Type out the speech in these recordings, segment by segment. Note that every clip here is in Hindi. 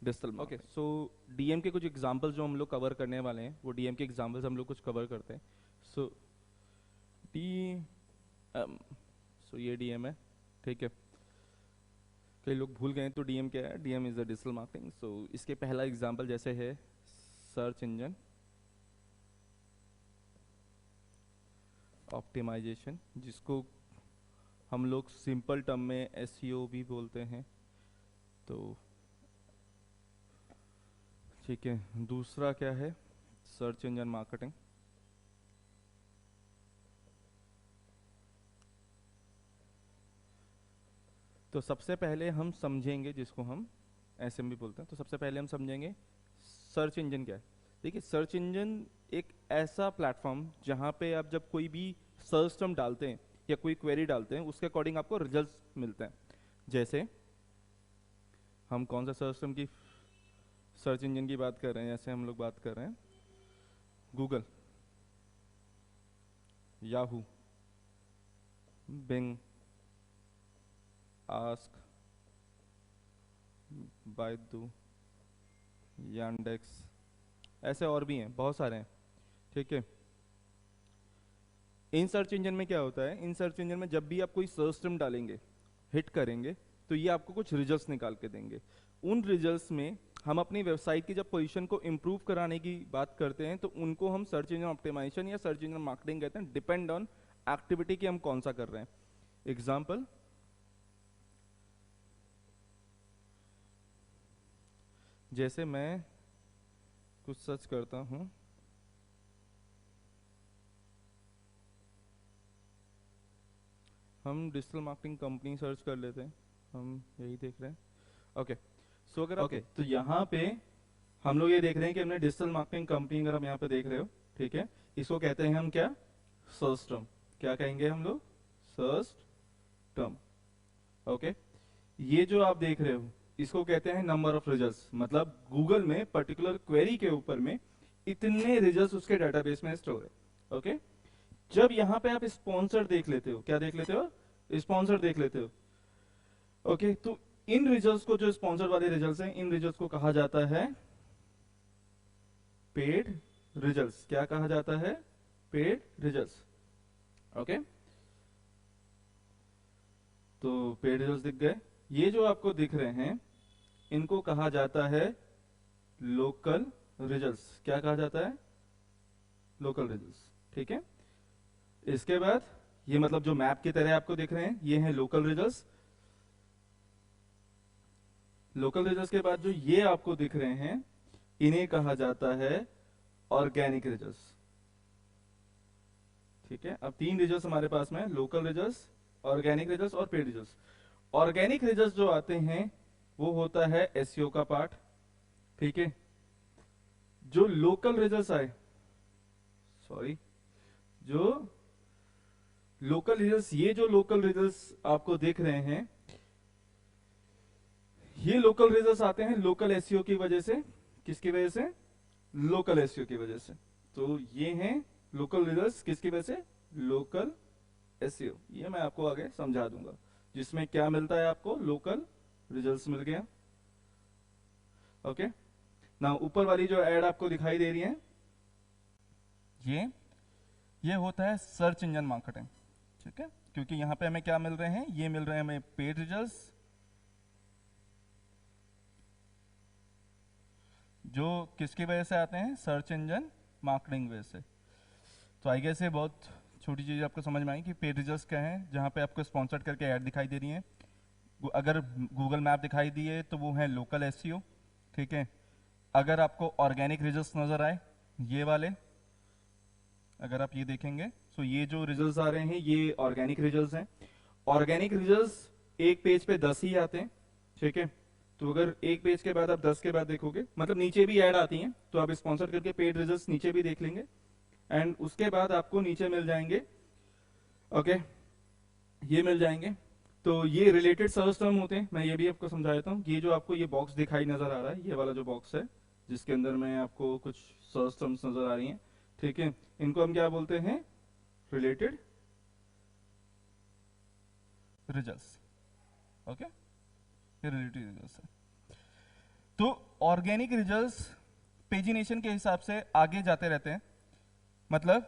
Digital okay, marketing. So DM के कुछ एग्जांपल्स जो हम लोग कवर करने वाले हैं, वो डीएम के एग्जांपल्स हम लोग कुछ कवर करते हैं। सो डी सो ये डीएम है, ठीक है। कई लोग भूल गए हैं, तो डीएम क्या है? DM is the digital marketing. So इसके पहला एग्जांपल जैसे है सर्च इंजन ऑप्टिमाइजेशन, जिसको हम लोग सिंपल टर्म में एसईओ भी बोलते हैं। तो ठीक है, दूसरा क्या है? Search engine marketing. तो सबसे पहले हम समझेंगे, जिसको हम एसएमबी बोलते हैं, तो सबसे पहले हम समझेंगे सर्च इंजन क्या है। देखिए, सर्च इंजन एक ऐसा प्लेटफॉर्म जहाँ पे आप जब कोई भी सर्च टर्म डालते हैं या कोई क्वेरी डालते हैं, उसके अकॉर्डिंग आपको रिजल्ट्स मिलते हैं। जैसे हम कौन सा सर्च टर्म की सर्च इंजन की बात कर रहे हैं? जैसे हम लोग बात कर रहे हैं Google, Yahoo, Bing, Ask, Baidu, Yandex, ऐसे और भी हैं, बहुत सारे हैं, ठीक है। इन सर्च इंजन में क्या होता है? इन सर्च इंजन में जब भी आप कोई सर्च टर्म डालेंगे, हिट करेंगे, तो ये आपको कुछ रिजल्ट्स निकाल के देंगे। उन रिजल्ट्स में हम अपनी वेबसाइट की जब पोजीशन को इम्प्रूव कराने की बात करते हैं, तो उनको हम सर्च इंजन ऑप्टिमाइजेशन या सर्च इंजन मार्केटिंग कहते हैं, डिपेंड ऑन एक्टिविटी की हम कौन सा कर रहे हैं। एग्जाम्पल, जैसे मैं कुछ सर्च करता हूँ, हम डिजिटल मार्केटिंग कंपनी सर्च कर लेते हैं, हम यही देख रहे हैं। ओके, सो अगर आप ओके, तो यहाँ पे हम लोग ये देख रहे हैं कि हमने डिजिटल मार्केटिंग कंपनी, अगर हम यहाँ पे देख रहे हो, ठीक है, इसको कहते हैं हम क्या? Search term. क्या कहेंगे हम लोग? Search term. ओके, ये जो आप देख रहे हो, इसको कहते हैं नंबर ऑफ रिजल्ट्स। मतलब गूगल में पर्टिकुलर क्वेरी के ऊपर में इतने रिजल्ट्स उसके डेटाबेस में स्टोर है। ओके, जब यहाँ पे आप स्पॉन्सर देख लेते हो, क्या देख लेते हो? स्पॉन्सर देख लेते हो। ओके, तो इन रिजल्ट्स को, जो स्पॉन्सर वाले रिजल्ट्स हैं, इन रिजल्ट्स को कहा जाता है पेड रिजल्ट्स। क्या कहा जाता है? Paid results. ओके, तो पेड रिजल्ट्स दिख गए। ये जो आपको दिख रहे हैं, इनको कहा जाता है लोकल रिजल्ट्स। क्या कहा जाता है? Local results. ठीक है, इसके बाद ये मतलब जो मैप की तरह आपको दिख रहे हैं, ये हैं लोकल रिजल्ट्स। लोकल रिजल्ट्स के बाद जो ये आपको दिख रहे हैं, इन्हें कहा जाता है ऑर्गेनिक रिजल्ट्स। ठीक है, अब तीन रिजल्ट्स हमारे पास में, लोकल रिजल्ट्स, ऑर्गेनिक रिजल्ट्स और पेड रिजल्ट्स। ऑर्गेनिक रिजल्ट्स जो आते हैं, वो होता है एसईओ का पार्ट। ठीक है, जो लोकल रिजल्ट्स आए, सॉरी, जो लोकल रिजल्ट्स, ये जो लोकल रिजल्ट्स आपको दिख रहे हैं, ये लोकल रिजल्ट्स आते हैं लोकल एसईओ की वजह से। किसकी वजह से? लोकल एसईओ की वजह से। तो ये हैं लोकल रिजल्ट्स, किसकी वजह से? Local SEO. ये मैं आपको आगे समझा दूंगा, जिसमें क्या मिलता है आपको? लोकल रिजल्ट्स मिल गया। ओके, ना ऊपर वाली जो एड आपको दिखाई दे रही है, ये ये होता है सर्च इंजन मार्केटिंग। ठीक है, क्योंकि यहां पे हमें क्या मिल रहे हैं? ये मिल रहे हैं हमें पेड रिजल्ट्स, जो किसकी वजह से आते हैं? सर्च इंजन मार्केटिंग वजह से। तो आई गेस ये बहुत छोटी चीज़ आपको समझ में आई कि पेड रिजल्ट्स क्या हैं, जहाँ पे आपको स्पॉन्सर्ड करके ऐड दिखाई दे रही हैं। अगर गूगल मैप दिखाई दिए तो वो है लोकल एसईओ। ठीक है, अगर आपको ऑर्गेनिक रिजल्ट्स नज़र आए, ये वाले, अगर आप ये देखेंगे, तो ये जो रिजल्ट्स आ रहे हैं, ये ऑर्गेनिक रिजल्ट्स हैं। ऑर्गेनिक रिजल्ट्स एक पेज पे 10 ही आते हैं। ठीक है, तो अगर एक पेज के बाद आप 10 के बाद देखोगे, मतलब नीचे भी ऐड आती हैं, तो आप स्पॉन्सर करके पेड रिजल्ट्स नीचे भी देख लेंगे, एंड उसके बाद आपको नीचे मिल जाएंगे। ओके, ये मिल जाएंगे। तो ये रिलेटेड सर्च टर्म होते हैं। मैं ये भी आपको समझा देता हूँ। ये जो आपको ये बॉक्स दिखाई नजर आ रहा है, ये वाला जो बॉक्स है, जिसके अंदर में आपको कुछ सर्च टर्म्स नजर आ रही हैं, ठीक है, इनको हम क्या बोलते हैं? Related results. ओके, ये रिलेटेड रिजल्ट्स है। तो ऑर्गेनिक रिजल्ट्स पेजिनेशन के हिसाब से आगे जाते रहते हैं, मतलब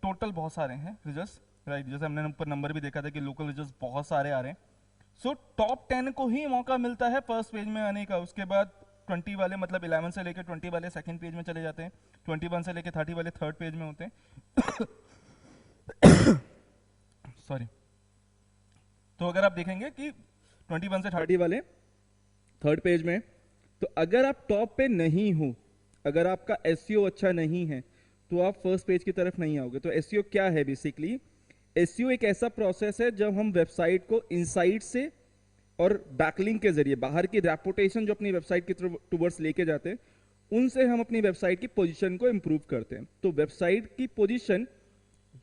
टोटल बहुत सारे हैं रिजल्ट्स, राइट, जैसे हमने ऊपर नंबर भी देखा था कि लोकल रिजल्ट्स बहुत सारे आ रहे हैं। सो टॉप 10 को ही मौका मिलता है फर्स्ट पेज में आने का, उसके बाद 20 वाले, मतलब 11 से लेकर 20 वाले सेकंड पेज में चले जाते हैं, 21 से लेकर 30 वाले थर्ड पेज में होते हैं। सॉरी। तो अगर आप देखेंगे कि 21 से 30 वाले थर्ड पेज में, तो अगर आप टॉप पे नहीं हो, अगर आपका एसईओ अच्छा नहीं है, तो आप फर्स्ट पेज की तरफ नहीं आओगे। तो एसईओ क्या है बेसिकली? एसईओ एक ऐसा प्रोसेस है जब हम वेबसाइट को इनसाइड से और बैकलिंक के जरिए बाहर की रेपुटेशन जो अपनी वेबसाइट की टूवर्ड्स लेके जाते हैं, उनसे हम अपनी वेबसाइट की पोजीशन को इंप्रूव करते हैं। तो वेबसाइट की पोजीशन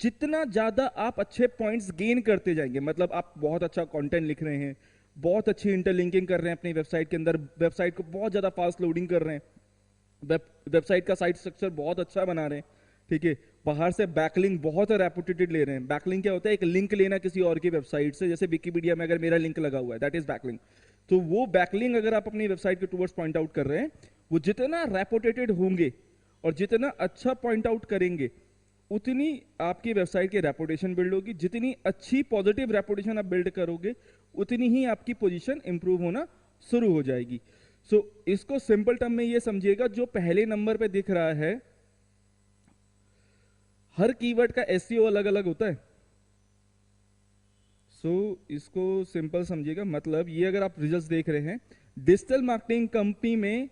जितना ज्यादा आप अच्छे पॉइंट्स गेन करते जाएंगे, मतलब आप बहुत अच्छा कंटेंट लिख रहे हैं, बहुत अच्छी इंटरलिंकिंग कर रहे हैं अपनी वेबसाइट के अंदर, वेबसाइट को बहुत ज्यादा फास्ट लोडिंग कर रहे हैं, वेबसाइट का साइट स्ट्रक्चर बहुत अच्छा बना रहे हैं, ठीक है, बाहर से बैकलिंक बहुत रेपुटेटेड ले रहे हैं। बैकलिंक क्या होता है? एक लिंक लेना किसी और की वेबसाइट से, जैसे विकिपीडिया में अगर मेरा लिंक लगा हुआ है, दैट इज बैकलिंक। तो वो बैकलिंक अगर आप अपनी वेबसाइट के टूवर्ड्स पॉइंट आउट कर रहे हैं, वो जितना रेपुटेटेड होंगे और जितना अच्छा पॉइंट आउट करेंगे, उतनी आपकी वेबसाइट की रेपुटेशन बिल्ड होगी। जितनी अच्छी पॉजिटिव रेपुटेशन आप बिल्ड करोगे, उतनी ही आपकी पोजीशन इंप्रूव होना शुरू हो जाएगी। सो इसको सिंपल टर्म में ये समझिएगा, जो पहले नंबर पे दिख रहा है, हर कीवर्ड का एसईओ अलग अलग होता है। सो इसको सिंपल समझिएगा, मतलब ये अगर आप रिजल्ट्स देख रहे हैं, डिजिटल मार्केटिंग कंपनी में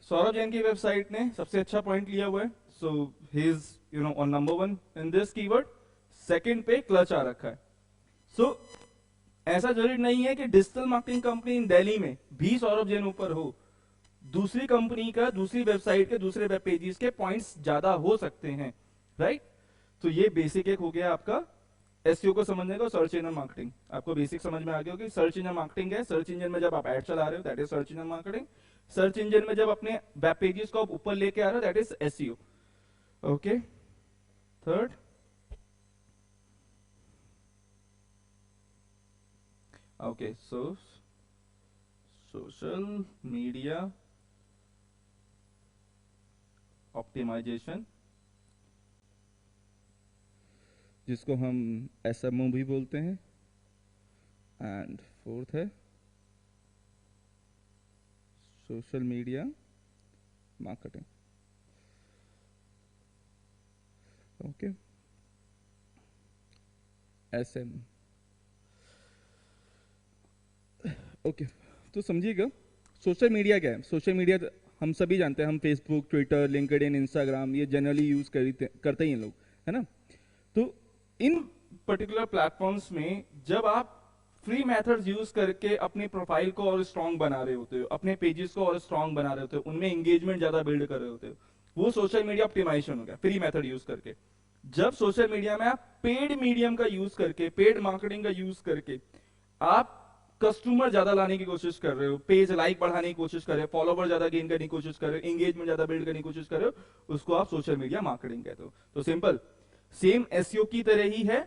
सौरभ जैन की वेबसाइट ने सबसे अच्छा पॉइंट लिया हुआ है। So he is on number 1 in this keyword. Second पे क्लच आ रखा है। सो ऐसा जरूरी नहीं है कि digital marketing company in Delhi में भी सौरभ जैन ऊपर हो, दूसरी कंपनी का दूसरी वेबसाइट के दूसरे वेब पेजेस के पॉइंट्स ज्यादा हो सकते हैं, राइट। तो ये बेसिक एक हो गया आपका एसईओ को समझने का। सर्च इंजन मार्केटिंग आपको बेसिक समझ में आ गया होगी। सर्च इंजन मार्केटिंग है, सर्च इंजन में जब आप ऐड चला रहे हो, that is search engine marketing. Search engine में जब अपने वेब पेजेस को आप ऊपर लेके आ रहे हो, that is SEO. Okay, third, okay, so social media optimisation, जिसको हम एसएमओ भी बोलते हैं। एंड फोर्थ है social media marketing. Okay, SM. Okay, तो समझिएगा सोशल मीडिया क्या है। सोशल मीडिया हम सभी जानते हैं, हम फेसबुक, ट्विटर, लिंक्डइन, इंस्टाग्राम ये जनरली यूज करते ही हैं लोग, है ना। तो इन पर्टिकुलर प्लेटफॉर्म्स में जब आप फ्री मेथड्स यूज करके अपनी प्रोफाइल को और स्ट्रांग बना रहे होते हो, अपने पेजेस को और स्ट्रांग बना रहे होते हो, उनमें एंगेजमेंट ज्यादा बिल्ड कर रहे होते हो, वो सोशल मीडिया ऑप्टिमाइजेशन हो गया, फ्री मेथड यूज करके। जब सोशल मीडिया में आप पेड मीडियम का यूज करके, पेड मार्केटिंग का यूज करके आप कस्टमर ज्यादा लाने की कोशिश कर रहे हो, पेज लाइक बढ़ाने की कोशिश कर रहे हो, फॉलोवर ज्यादा गेन करने की कोशिश कर रहे हो, एंगेजमेंट ज्यादा बिल्ड करने की कोशिश कर रहे हो, उसको आप सोशल मीडिया मार्केटिंग कहते हो। तो सिंपल सेम एसईओ की तरह ही है।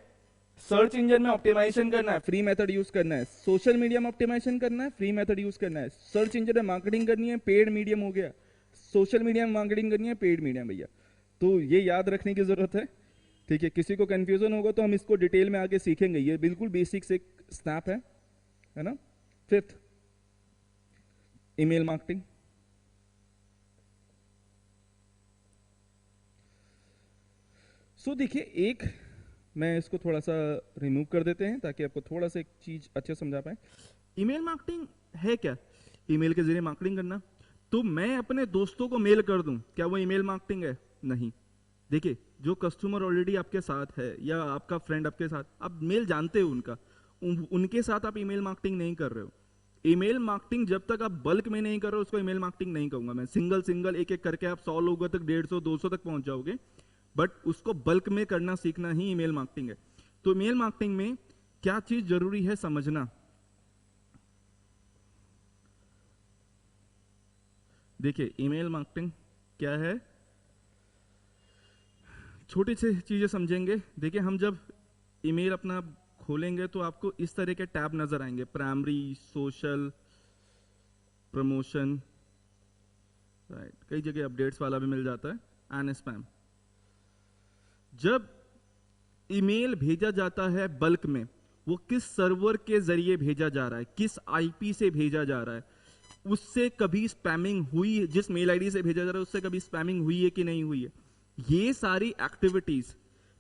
सर्च इंजन में ऑप्टिमाइजेशन करना है, फ्री मेथड यूज करना है। सोशल मीडिया में ऑप्टिमाइजेशन करना है, फ्री मेथड यूज करना है। सर्च इंजन में मार्केटिंग करनी है, पेड मीडियम हो गया। सोशल मीडिया में मार्केटिंग करनी है, पेड मीडियम भैया। तो ये याद रखने की जरूरत है, ठीक है। किसी को कंफ्यूजन होगा तो हम इसको डिटेल में आगे सीखेंगे, ये बिल्कुल बेसिक से स्नैप है ना। Fifth, email marketing. सो देखिए, एक मैं इसको थोड़ा सा रिमूव कर देते हैं ताकि आपको थोड़ा सा एक चीज अच्छे समझा पाए। ईमेल मार्केटिंग है क्या? ईमेल के जरिए मार्केटिंग करना। तो मैं अपने दोस्तों को मेल कर दूं, क्या वो ईमेल मार्केटिंग है? नहीं। देखिए, जो कस्टमर ऑलरेडी आपके साथ है या आपका फ्रेंड आपके साथ, आप मेल जानते हो उनका, उनके साथ आप ईमेल मार्केटिंग नहीं कर रहे हो। ईमेल मार्केटिंग जब तक आप बल्क में नहीं कर रहे हो, उसको ईमेल मार्केटिंग नहीं कहूंगा मैं। सिंगल सिंगल एक एक करके आप 100 लोगों तक, 150 200 तक पहुंच जाओगे, बट उसको बल्क में करना सीखना ही ईमेल मार्केटिंग है। तो ईमेल मार्केटिंग में क्या चीज जरूरी है समझना। देखिए, ईमेल मार्केटिंग क्या है, छोटी सी चीजें समझेंगे। देखिए, हम जब ईमेल अपना खोलेंगे तो आपको इस तरह के टैब नजर आएंगे, प्राइमरी, सोशल, प्रमोशन, राइट, कई जगह अपडेट्स वाला भी मिल जाता है, एंड स्पैम। जब ईमेल भेजा जाता है बल्क में, वो किस सर्वर के जरिए भेजा जा रहा है, किस आईपी से भेजा जा रहा है, उससे कभी स्पैमिंग हुई है, जिस मेल आईडी से भेजा जा रहा है उससे कभी स्पैमिंग हुई है कि नहीं हुई है, ये सारी एक्टिविटीज,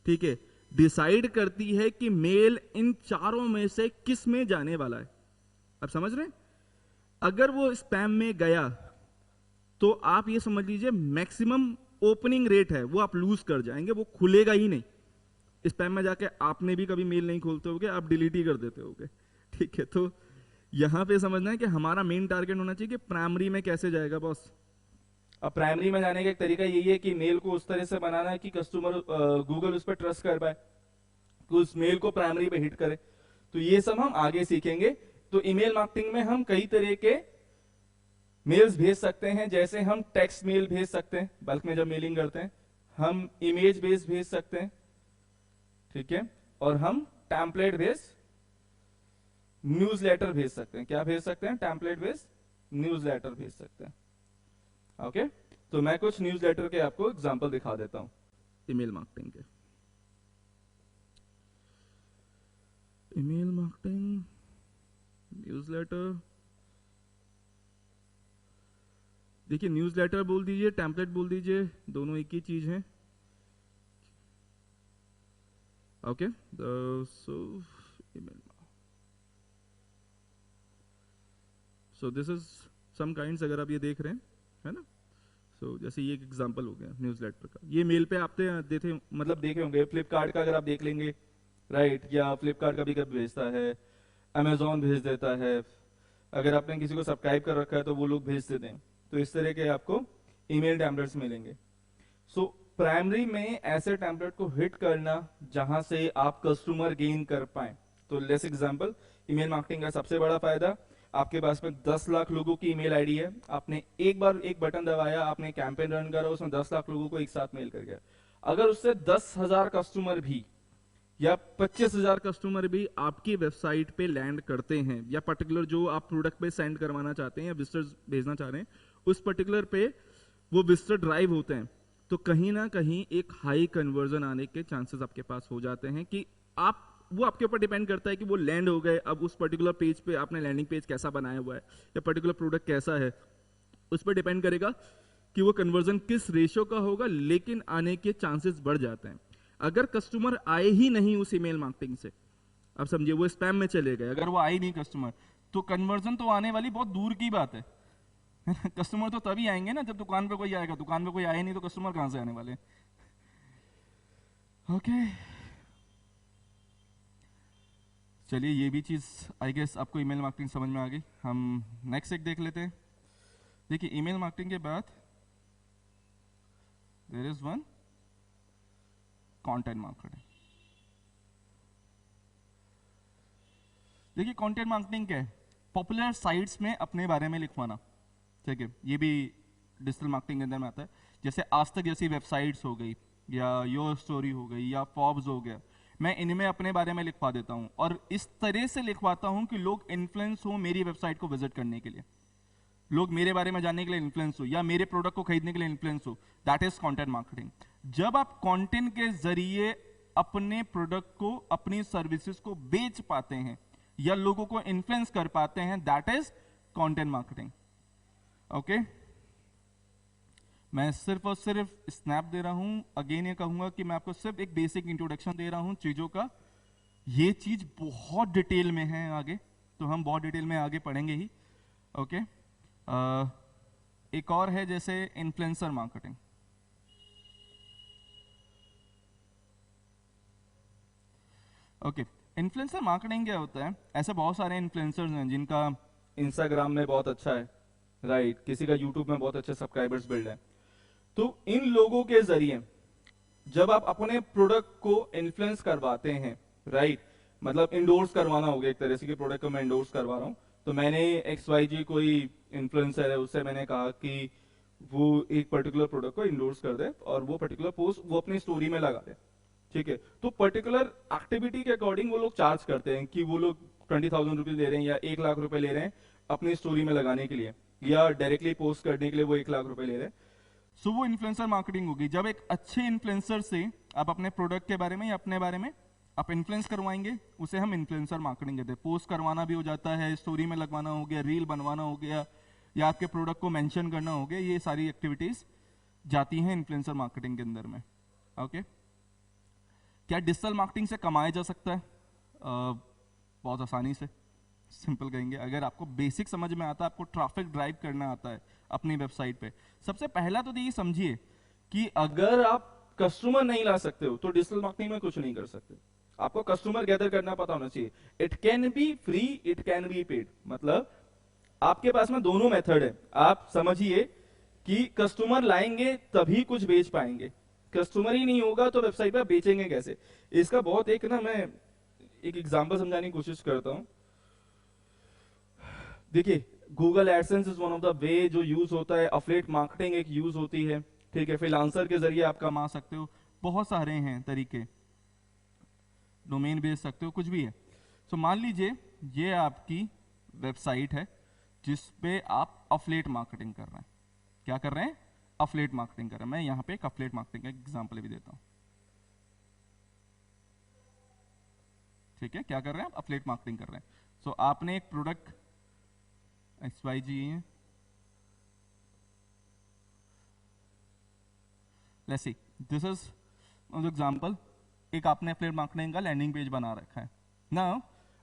ठीक है, डिसाइड करती है कि मेल इन चारों में से किस में जाने वाला है। आप समझ रहे हैं? अगर वो स्पैम में गया तो आप ये समझ लीजिए मैक्सिमम ओपनिंग रेट है वो आप लूज कर जाएंगे, वो खुलेगा ही नहीं। स्पैम में जाके आपने भी कभी मेल नहीं खोलते होगे, आप डिलीट ही कर देते होगे, ठीक है। तो यहां पे समझना है कि हमारा मेन टारगेट होना चाहिए कि प्राइमरी में कैसे जाएगा बॉस। अब प्राइमरी में जाने का एक तरीका यही है कि मेल को उस तरह से बनाना है कि कस्टमर गूगल उस पर ट्रस्ट कर पाए, कि उस मेल को प्राइमरी पे हिट करे। तो ये सब हम आगे सीखेंगे। तो ईमेल मार्केटिंग में हम कई तरह के मेल्स भेज सकते हैं, जैसे हम टेक्स्ट मेल भेज सकते हैं बल्क में जब मेलिंग करते हैं, हम इमेज बेस भेज सकते हैं, ठीक है, और हम टेम्पलेट बेस न्यूज़लेटर भेज सकते हैं। क्या भेज सकते हैं? टेम्पलेट बेस न्यूज़लेटर भेज सकते हैं। ओके, तो मैं कुछ न्यूज़लेटर के आपको एग्जांपल दिखा देता हूं ईमेल मार्केटिंग के। ईमेल मार्केटिंग, न्यूज़लेटर, देखिए न्यूज़लेटर बोल दीजिए, टेम्पलेट बोल दीजिए, दोनों एक ही चीज है। Okay, so email, so this is some kinds, अगर आप ये देख रहे हैं, है ना। सो जैसे ये एक एग्जांपल हो गया न्यूज़लेटर का। ये मेल पे आप देखे, मतलब देखे होंगे फ्लिपकार्ट का, अगर आप देख लेंगे, राइट, या फ्लिपकार्ट कभी कभी भेजता है, अमेजोन भेज देता है, अगर आपने किसी को सब्सक्राइब कर रखा है तो वो लोग भेज देते हैं। तो इस तरह के आपको ईमेल टेम्पलेट्स मिलेंगे। सो प्राइमरी में ऐसे टेम्पलेट को हिट करना जहां से आप कस्टमर गेन कर पाए। तो लेट्स एग्जांपल, ईमेल मार्केटिंग का सबसे बड़ा फायदा, आपके पास में 10 लाख लोगों की ईमेल आईडी है, आपने एक बार एक बटन दबाया, आपने कैंपेन रन करा, उसमें 10 लाख लोगों को एक साथ मेल कर गया। अगर उससे 10,000 कस्टमर भी या 25,000 कस्टमर भी आपकी वेबसाइट पे लैंड करते हैं, या पर्टिकुलर जो आप प्रोडक्ट पे सेंड करवाना चाहते हैं या विजिटर्स भेजना चाह रहे हैं, उस पर्टिकुलर पे वो विजिटर ड्राइव होते हैं, तो कहीं ना कहीं एक हाई कन्वर्जन आने के चांसेस आपके पास हो जाते हैं। कि आप, वो आपके ऊपर डिपेंड करता है कि वो लैंड हो गए, अब उस पर्टिकुलर पेज पे आपने लैंडिंग पेज कैसा बनाया हुआ है या पर्टिकुलर प्रोडक्ट कैसा है, उस पर डिपेंड करेगा कि वो कन्वर्जन किस रेशियो का होगा, लेकिन आने के चांसेस बढ़ जाते हैं। अगर कस्टमर आए ही नहीं उस ईमेल मार्केटिंग से, अब समझिए वो स्पैम में चले गए, अगर वो आए नहीं कस्टमर, तो कन्वर्जन तो आने वाली बहुत दूर की बात है। कस्टमर तो तभी आएंगे ना जब दुकान पे कोई आएगा, दुकान पे कोई आए नहीं तो कस्टमर कहां से आने वाले। ओके, चलिए ये भी चीज आई गेस आपको ईमेल मार्केटिंग समझ में आ गई। हम नेक्स्ट एक देख लेते हैं। देखिए ईमेल मार्केटिंग के बाद there is one content marketing. देखिए कंटेंट मार्केटिंग क्या है? पॉपुलर साइट्स में अपने बारे में लिखवाना, ठीक है, ये भी डिजिटल मार्केटिंग के अंदर में आता है। जैसे आज तक जैसी वेबसाइट्स हो गई, या योर स्टोरी हो गई, या फॉर्ब्स हो गया, मैं इनमें अपने बारे में लिखवा देता हूँ, और इस तरह से लिखवाता हूँ कि लोग इन्फ्लुएंस हो मेरी वेबसाइट को विजिट करने के लिए, लोग मेरे बारे में जानने के लिए इन्फ्लुएंस हो, या मेरे प्रोडक्ट को खरीदने के लिए इन्फ्लुएंस हो। That is content marketing. जब आप कंटेंट के जरिए अपने प्रोडक्ट को, अपनी सर्विसेज को बेच पाते हैं या लोगों को इन्फ्लुएंस कर पाते हैं, that is content marketing. Okay, मैं सिर्फ और सिर्फ स्नैप दे रहा हूं। अगेन ये कहूंगा कि मैं आपको सिर्फ एक बेसिक इंट्रोडक्शन दे रहा हूं चीजों का, ये चीज बहुत डिटेल में है आगे, तो हम बहुत डिटेल में आगे पढ़ेंगे ही। ओके, एक और है जैसे influencer marketing. Okay, influencer marketing क्या होता है? ऐसे बहुत सारे इन्फ्लुएंसर्स हैं जिनका इंस्टाग्राम में बहुत अच्छा है, राइट, किसी का यूट्यूब में बहुत अच्छे सब्सक्राइबर्स बिल्ड है। तो इन लोगों के जरिए जब आप अपने प्रोडक्ट को इन्फ्लुएंस करवाते हैं, राइट, मतलब इंडोर्स करवाना हो गया एक तरह से कि प्रोडक्ट को मैं इंडोर्स करवा रहा हूं, तो मैंने XYG कोई इन्फ्लुएंसर है, उससे मैंने कहा कि वो एक पर्टिकुलर प्रोडक्ट को इंडोर्स कर दे और वो पर्टिकुलर पोस्ट वो अपनी स्टोरी में लगा दे, ठीक है। तो पर्टिकुलर एक्टिविटी के अकॉर्डिंग वो लोग चार्ज करते हैं कि वो लोग 20,000 रुपीज ले रहे हैं या 1 लाख रुपए ले रहे हैं अपनी स्टोरी में लगाने के लिए। या डायरेक्टली पोस्ट करने के लिए वो 1 लाख रुपए ले रहे हैं। सो वो इन्फ्लुएंसर मार्केटिंग होगी। जब एक अच्छे इन्फ्लुएंसर से आप अपने प्रोडक्ट के बारे में या अपने बारे में आप इन्फ्लुएंस करवाएंगे, उसे हम इन्फ्लुएंसर मार्केटिंग कहते हैं। पोस्ट करवाना भी हो जाता है, स्टोरी में लगवाना हो गया, रील बनवाना हो गया, या आपके प्रोडक्ट को मेंशन करना हो गया, ये सारी एक्टिविटीज जाती हैं इन्फ्लुएंसर मार्केटिंग के अंदर में। ओके, क्या डिजिटल मार्केटिंग से कमाया जा सकता है? बहुत आसानी से, सिंपल कहेंगे। अगर आपको बेसिक समझ में आता है, आपको ट्रैफिक ड्राइव करना आता है अपनी वेबसाइट पे, सबसे पहला तो ये समझिए कि अगर आप कस्टमर नहीं ला सकते हो तो डिजिटल मार्केटिंग में कुछ नहीं कर सकते। आपको कस्टमर गैदर करना पता होना चाहिए। It can be free, it can be paid. मतलब आपके पास में दोनों मेथड है। आप समझिए कि कस्टमर लाएंगे तभी कुछ बेच पाएंगे, कस्टमर ही नहीं होगा तो वेबसाइट पर बेचेंगे कैसे? इसका बहुत एक ना, मैं एक एग्जांपल समझाने की कोशिश करता हूं। देखिए, Google AdSense is one of the way जो यूज होता है, अफिलिएट मार्केटिंग एक यूज होती है, ठीक है। फ्रीलांसर के जरिए आप कमा सकते हो, बहुत सारे हैं तरीके, डोमेन बेच सकते हो, कुछ भी है। सो मान लीजिए ये आपकी वेबसाइट है जिस पे आप अफिलिएट मार्केटिंग कर रहे हैं। क्या कर रहे हैं? अफिलिएट मार्केटिंग कर रहे हैं। मैं यहाँ पे एक अफिलिएट मार्केटिंग का एग्जांपल भी देता हूँ, ठीक है। क्या कर रहे हैं? आप अफिलिएट मार्केटिंग कर रहे हैं। सो आपने एक प्रोडक्ट XYZ है, let's see this is example. एक आपने अफिलिएट मार्केटिंग का लैंडिंग पेज बना रखा है ना।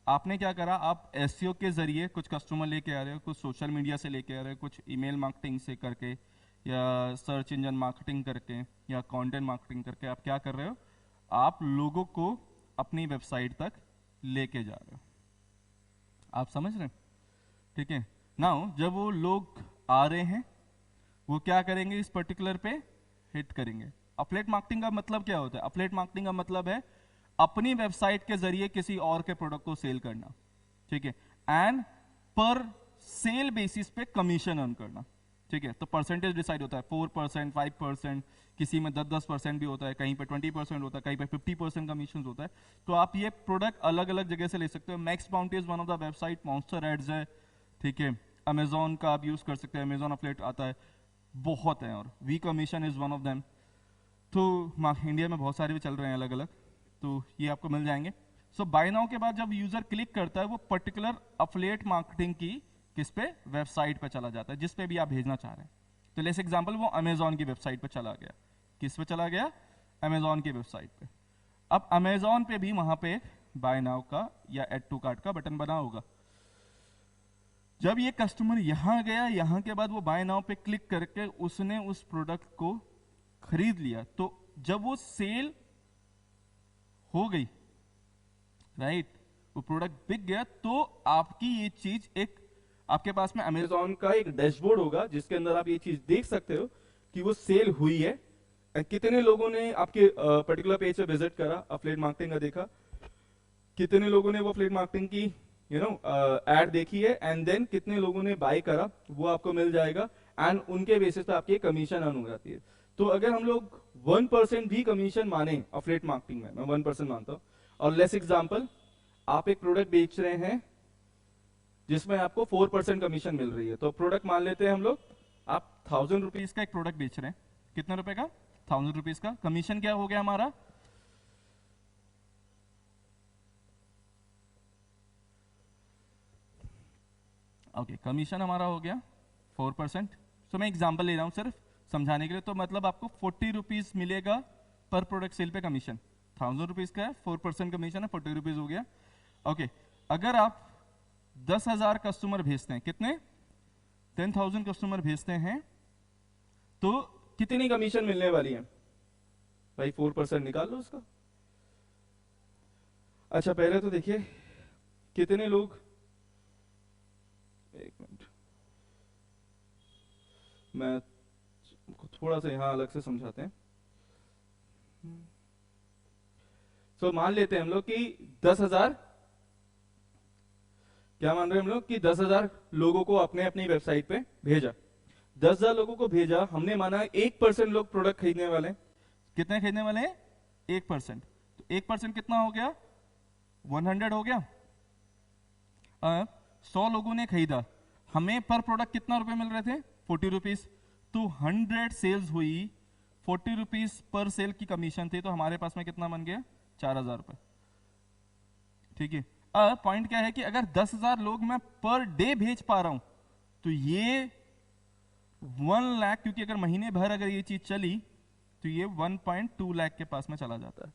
आपने क्या करा? आप एसईओ के जरिए कुछ कस्टमर लेके आ रहे हो, कुछ सोशल मीडिया से लेके आ रहे हो, कुछ ईमेल मार्केटिंग से करके, या सर्च इंजन मार्केटिंग करके, या कंटेंट मार्केटिंग करके आप क्या कर रहे हो? आप लोगों को अपनी वेबसाइट तक लेके जा रहे हो। आप समझ रहे हैं? ठीक है। नाउ जब वो लोग आ रहे हैं, वो क्या करेंगे? इस पर्टिकुलर पे हिट करेंगे। अफिलिएट मार्केटिंग का मतलब क्या होता है? अफिलिएट मार्केटिंग का मतलब है अपनी वेबसाइट के जरिए किसी और के प्रोडक्ट को सेल करना, ठीक है, एंड पर सेल बेसिस पे कमीशन अर्न करना, ठीक है। तो परसेंटेज डिसाइड होता है, 4%, 5%, किसी में 10% भी होता है, कहीं पे 20% होता है, कहीं पे 50% कमीशन होता है। तो आप ये प्रोडक्ट अलग अलग जगह से ले सकते हो। MaxBounty is one of the website, monster ads है, ठीक है। अमेजोन का आप यूज कर सकते हैं, अमेजोन अफिलिएट आता है, बहुत है, और vCommission is one of them. तो इंडिया में बहुत सारे भी चल रहे हैं अलग अलग, तो ये आपको मिल जाएंगे। सो बाय नाउ के बाद जब यूजर क्लिक करता है, वो पर्टिकुलर अफिलिएट मार्केटिंग की किस पे? वेबसाइट पे चला जाता है, जिस पे भी आप भेजना चाह रहे हैं। तो लेट्स एग्जांपल, वो अमेजोन की वेबसाइट पे चला गया। किस पे चला गया? अमेजोन की वेबसाइट पे। अब अमेजोन पे भी वहां पे बाय नाउ का या एड टू कार्ट का बटन बना होगा। जब ये कस्टमर यहां गया, यहां के बाद वो बाय नाउ पे क्लिक करके उसने उस प्रोडक्ट को खरीद लिया, तो जब वो सेल हो गई, राइट, वो प्रोडक्ट बिक गया, तो आपकी ये चीज एक, आपके पास में अमेजोन का एक डैशबोर्ड होगा जिसके अंदर आप ये चीज देख सकते हो कि वो सेल हुई है, कितने लोगों ने आपके पर्टिकुलर पेज पे विजिट करा, अफिलिएट मार्केटिंग का देखा, कितने लोगों ने वो अफिलिएट मार्केटिंग की एड देखी है, एंड देन कितने लोगों ने बाय करा, वो आपको मिल जाएगा, एंड उनके बेसिस पे आपकी कमीशन अर्न हो जाती है। तो अगर हम लोग 1% भी कमीशन माने अफिलिएट मार्केटिंग में, मैं 1% मानता हूं, और लेस एग्जांपल, आप एक प्रोडक्ट बेच रहे हैं जिसमें आपको 4% कमीशन मिल रही है, तो प्रोडक्ट मान लेते हैं हम लोग, आप 1000 रुपीज का एक प्रोडक्ट बेच रहे हैं, कितने रुपए का? 1000 रुपीज का। कमीशन क्या हो गया हमारा? ओके, कमीशन हमारा हो गया 4%। तो मैं एग्जांपल ले रहा हूं सिर्फ समझाने के लिए। तो मतलब आपको 40 रुपीज मिलेगा पर प्रोडक्ट सेल पे कमीशन। 1000 रुपीज का है, 4% कमीशन है, 40 रुपीज हो गया। ओके, अगर आप 10,000 कस्टमर भेजते हैं, कितने? 10,000 कस्टमर भेजते हैं, तो कितनी कमीशन मिलने वाली है भाई? 4% निकाल लो उसका। अच्छा, पहले तो देखिए कितने लोग, एक मिनट, मैं थोड़ा सा यहां अलग से समझाते हैं। सो मान लेते हैं हम लोग कि 10,000, क्या मान रहे हैं हम लोग कि 10,000 लोगों को अपने अपनी वेबसाइट पे भेजा। 10,000 लोगों को भेजा, हमने माना 1% लोग प्रोडक्ट खरीदने वाले हैं। कितने खरीदने वाले हैं? 1%। तो 1% कितना हो गया? 100 हो गया। 100 लोगों ने खरीदा, हमें पर प्रोडक्ट कितना रुपए मिल रहे थे, 40 रुपीज। तो 100 सेल्स हुई, 40 रुपीज पर सेल की कमीशन थी, तो हमारे पास में कितना बन गया, 4000 रुपए। ठीक है, अब पॉइंट क्या है कि अगर 10,000 लोग मैं पर डे भेज पा रहा हूं, तो ये 1 लाख, क्योंकि अगर महीने भर अगर ये चीज चली तो ये 1.2 लाख के पास में चला जाता है।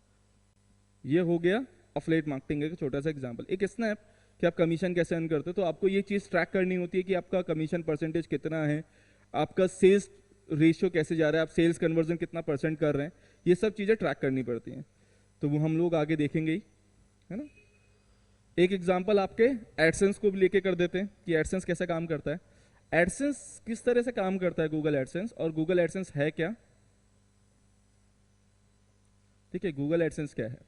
ये हो गया अफिलिएट मार्केटिंग का छोटा सा एग्जांपल। एक स्नैप कि आप कमीशन कैसे अर्न करते हो, तो आपको ये चीज ट्रैक करनी होती है कि आपका कमीशन परसेंटेज कितना है, आपका सेल्स रेशियो कैसे जा रहा है, आप सेल्स कन्वर्जन कितना परसेंट कर रहे हैं, ये सब चीजें ट्रैक करनी पड़ती हैं। तो वो हम लोग आगे देखेंगे ही, है ना। एक एग्जांपल आपके एडसेंस को भी लेके कर देते हैं कि एडसेंस कैसे काम करता है। एडसेंस किस तरह से काम करता है गूगल एडसेंस, और गूगल एडसेंस है क्या। ठीक है, गूगल एडसेंस क्या है।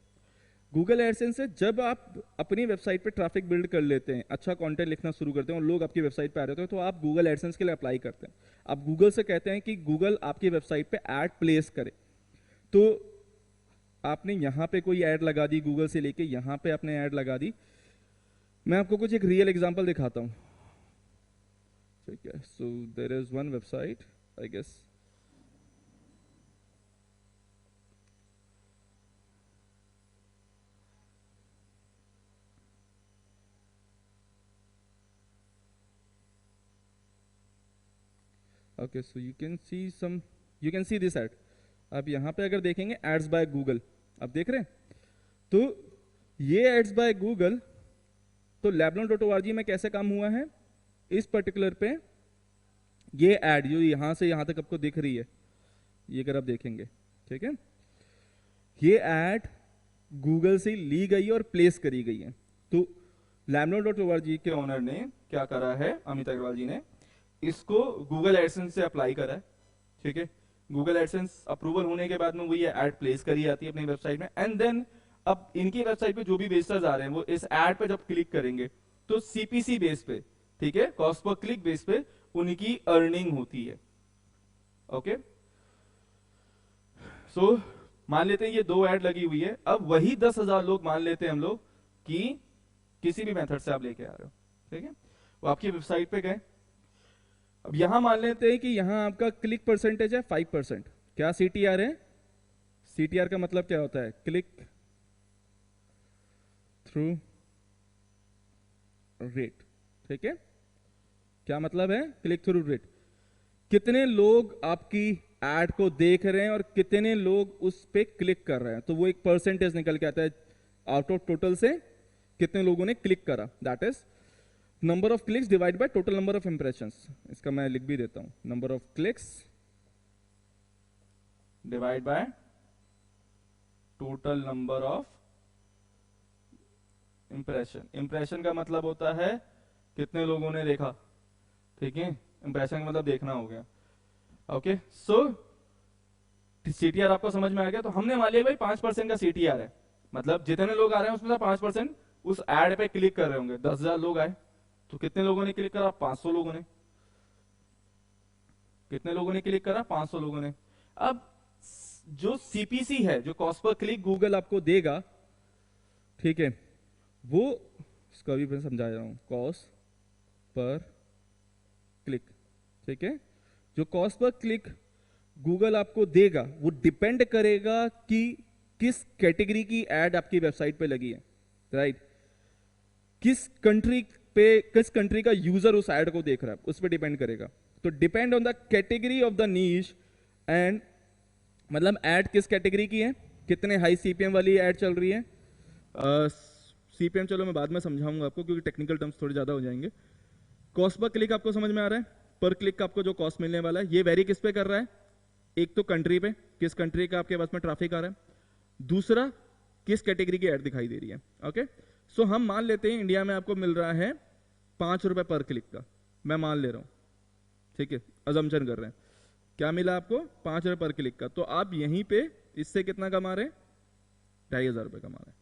गूगल एडसेंस से जब आप अपनी वेबसाइट पे ट्रैफिक बिल्ड कर लेते हैं, अच्छा कंटेंट लिखना शुरू करते हैं और लोग आपकी वेबसाइट पे आ रहे होते हैं, तो आप गूगल एडसेंस के लिए अप्लाई करते हैं। आप गूगल से कहते हैं कि गूगल आपकी वेबसाइट पे ऐड प्लेस करे। तो आपने यहाँ पे कोई ऐड लगा दी, गूगल से लेके यहाँ पे आपने ऐड लगा दी। मैं आपको कुछ एक रियल एग्जांपल दिखाता हूँ। ठीक है, so there is one website, I guess okay, so you can see this ad. आप यहाँ पे अगर देखेंगे एड्स बाय गूगल, आप देख रहे हैं, तो ये एड्स बाय गूगल, तो leblon.org में कैसे काम हुआ है, इस पर्टिकुलर पे ये ऐड जो यहां से यहां तक आपको दिख रही है, ये अगर आप देखेंगे, ठीक है, ये ऐड गूगल से ली गई और प्लेस करी गई है। तो leblon.org के ओनर ने क्या करा है, अमित अग्रवाल जी ने इसको गूगल एडसेंस से अप्लाई करा है। ठीक है, गूगल एडसेंस अप्रूवल होने के बाद में वो ये ऐड प्लेस करी जाती है अपनी वेबसाइट में, एंड देन अब इनकी वेबसाइट पे जो भी विजिटर्स आ रहे हैं वो इस ऐड पे जब क्लिक करेंगे तो सीपीसी बेस पे, ठीक है, कॉस्ट पर क्लिक बेस पे उनकी अर्निंग होती है। ओके, सो मान लेते हैं ये 2 ऐड लगी हुई है। अब वही 10,000 लोग मान लेते हैं हम लोग कि किसी भी मेथड से आप लेके आ रहे हो, ठीक है, वो आपकी वेबसाइट पे गए। अब यहां मान लेते हैं कि यहां आपका क्लिक परसेंटेज है 5%। क्या सीटीआर है, सीटीआर का मतलब क्या होता है, क्लिक थ्रू रेट। ठीक है, क्या मतलब है, क्लिक थ्रू रेट, कितने लोग आपकी एड को देख रहे हैं और कितने लोग उस पे क्लिक कर रहे हैं, तो वो एक परसेंटेज निकल के आता है आउट ऑफ टोटल से कितने लोगों ने क्लिक करा, that is number of clicks divide by total number of impressions. इसका मैं लिख भी देता हूं, number of clicks divide by total number of impression. Impression का मतलब होता है कितने लोगों ने देखा, ठीक है, इंप्रेशन का मतलब देखना हो गया। ओके, सो सीटीआर आपको समझ में आ गया। तो हमने मान लिया भाई 5% का सीटीआर है, मतलब जितने लोग आ रहे हैं उसमें से 5% उस एड पे क्लिक कर रहे होंगे। 10,000 लोग आए तो कितने लोगों ने क्लिक करा, 500 लोगों ने। कितने लोगों ने क्लिक करा, 500 लोगों ने। अब जो सीपीसी है, जो कॉस्ट पर क्लिक गूगल आपको देगा, ठीक है, वो इसका भी मैं समझा रहा हूं, कॉस्ट पर क्लिक। ठीक है, जो कॉस्ट पर क्लिक गूगल आपको देगा वो डिपेंड करेगा कि किस कैटेगरी की एड आपकी वेबसाइट पे लगी है, राइट, किस कंट्री का यूजर उस एड को देख रहा है उस पर डिपेंड करेगा। तो depend on the category of the niche, and मतलब एड किस कैटेगरी की है, कितने हाई सीपीएम वाली एड चल रही है। सीपीएम चलो मैं बाद में समझाऊंगा आपको क्योंकि टेक्निकल टर्म्स थोड़े ज्यादा हो जाएंगे। कॉस्ट पर क्लिक आपको समझ में आ रहा है, पर क्लिक का आपको जो कॉस्ट मिलने वाला है ये वेरी किस पे कर रहा है, एक तो कंट्री पे, किस कंट्री का आपके पास में ट्रैफिक आ रहा है, दूसरा किस कैटेगरी की ऐड दिखाई दे रही है। ओके, सो हम मान लेते हैं इंडिया में आपको मिल रहा है 5 रुपए पर क्लिक का, मैं मान ले रहा हूं, ठीक है, अजम्पशन कर रहे हैं, क्या मिला आपको, 5 रुपए पर क्लिक का। तो आप यहीं पे इससे कितना कमा रहे हैं, 2,500 रुपए कमा रहे हैं।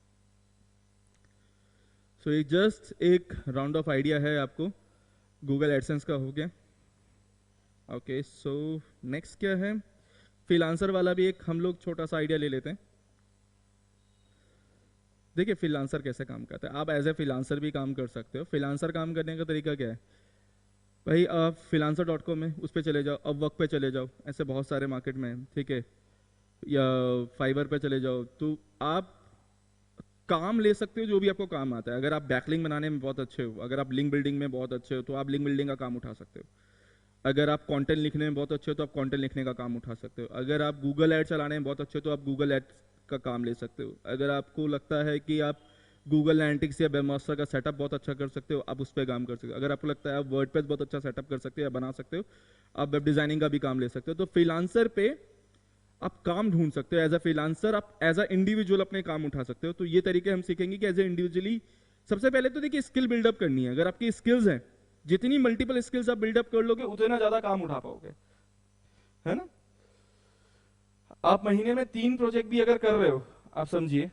सो ये जस्ट एक राउंड ऑफ आइडिया है आपको गूगल एडसेंस का, हो गया। ओके, सो नेक्स्ट क्या है, फ्रीलांसर वाला भी एक हम लोग छोटा सा आइडिया ले लेते हैं। देखिए फ्रीलांसर कैसे काम करता है, आप एज ए फ्रीलांसर भी काम कर सकते हो। फ्रीलांसर काम करने का तरीका क्या है, भाई आप freelancer.com में उस पर चले जाओ, अब वर्क पे चले जाओ, ऐसे बहुत सारे मार्केट में हैं, ठीक है, या फाइवर पे चले जाओ, तो आप काम ले सकते हो जो भी आपको काम आता है। अगर आप बैकलिंक बनाने में बहुत अच्छे हो, अगर आप लिंक बिल्डिंग में बहुत अच्छे हो, तो आप लिंक बिल्डिंग का काम उठा सकते हो। अगर आप कंटेंट लिखने में बहुत अच्छे हो तो आप कंटेंट लिखने का काम उठा सकते हो। अगर आप गूगल ऐड चलाने में बहुत अच्छे हो तो आप गूगल ऐड का काम ले सकते हो। अगर आपको लगता है कि आप गूगल एनालिटिक्स या वेबमास्टर का सेटअप बहुत अच्छा कर सकते हो, आप उस पर काम कर सकते हो। अगर आपको लगता है आप वर्डप्रेस बहुत अच्छा सेटअप कर सकते हो या बना सकते हो, आप वेब डिजाइनिंग का भी काम ले सकते हो। तो फ्रीलांसर पे आप काम ढूंढ सकते हो। एज अ फ्रीलांसर आप एज अ इंडिविजुअल अपने काम उठा सकते हो। तो ये तरीके हम सीखेंगे कि एज ए इंडिविजुअली सबसे पहले तो देखिए स्किल बिल्डअप करनी है। अगर आपकी स्किल्स हैं, जितनी मल्टीपल स्किल्स आप बिल्डअप कर लोगे उतना ज्यादा काम उठा पाओगे, है ना। आप महीने में 3 प्रोजेक्ट भी अगर कर रहे हो, आप समझिए,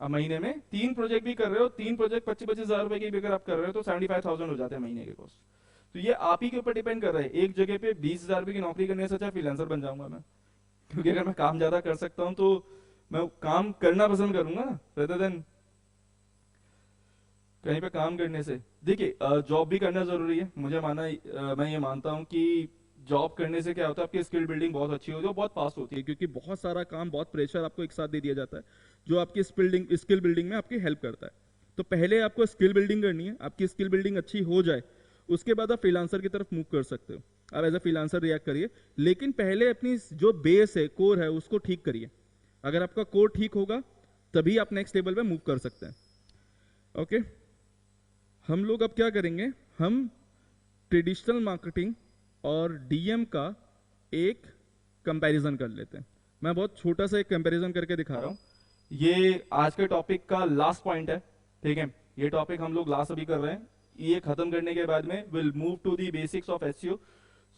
आप महीने में 3 प्रोजेक्ट भी कर रहे हो, 3 प्रोजेक्ट 25-25 हजार रुपए की भी अगर आप कर रहे हो तो 75,000 हो जाते हैं महीने के कॉस्ट। तो ये आप ही के ऊपर डिपेंड कर रहा है। एक जगह पे 20,000 रुपए की नौकरी करने से अच्छा फ्रीलांसर बन जाऊंगा मैं, क्योंकि अगर मैं काम ज्यादा कर सकता हूं तो मैं काम करना पसंद करूंगा ना, rather than कहीं पे काम करने से। देखिए जॉब भी करना जरूरी है, मुझे मैं ये मानता हूँ कि जॉब करने से क्या होता है, आपकी स्किल बिल्डिंग बहुत अच्छी होती है और बहुत फास्ट होती है, क्योंकि बहुत सारा काम, बहुत प्रेशर आपको एक साथ दे दिया जाता है जो आपकी स्किल बिल्डिंग में आपकी हेल्प करता है। तो पहले आपको स्किल बिल्डिंग करनी है, आपकी स्किल बिल्डिंग अच्छी हो जाए उसके बाद आप फ्रीलांसर की तरफ मूव कर सकते हो। आप एज अ फ्रीलांसर रिएक्ट करिए, लेकिन पहले अपनी जो बेस है, कोर है, उसको ठीक करिए। अगर आपका कोर ठीक होगा तभी आप नेक्स्ट लेवल पे मूव कर सकते हैं। ओके, हम लोग अब क्या करेंगे, हम ट्रेडिशनल मार्केटिंग और डीएम का एक कंपैरिजन कर लेते हैं। मैं बहुत छोटा सा एक कंपैरिजन करके दिखा रहा हूँ। ये आज के टॉपिक का लास्ट पॉइंट है, ठीक है। ये टॉपिक हम लोग लास्ट अभी कर रहे हैं। ये खत्म करने के बाद में will move to the basics of SEO,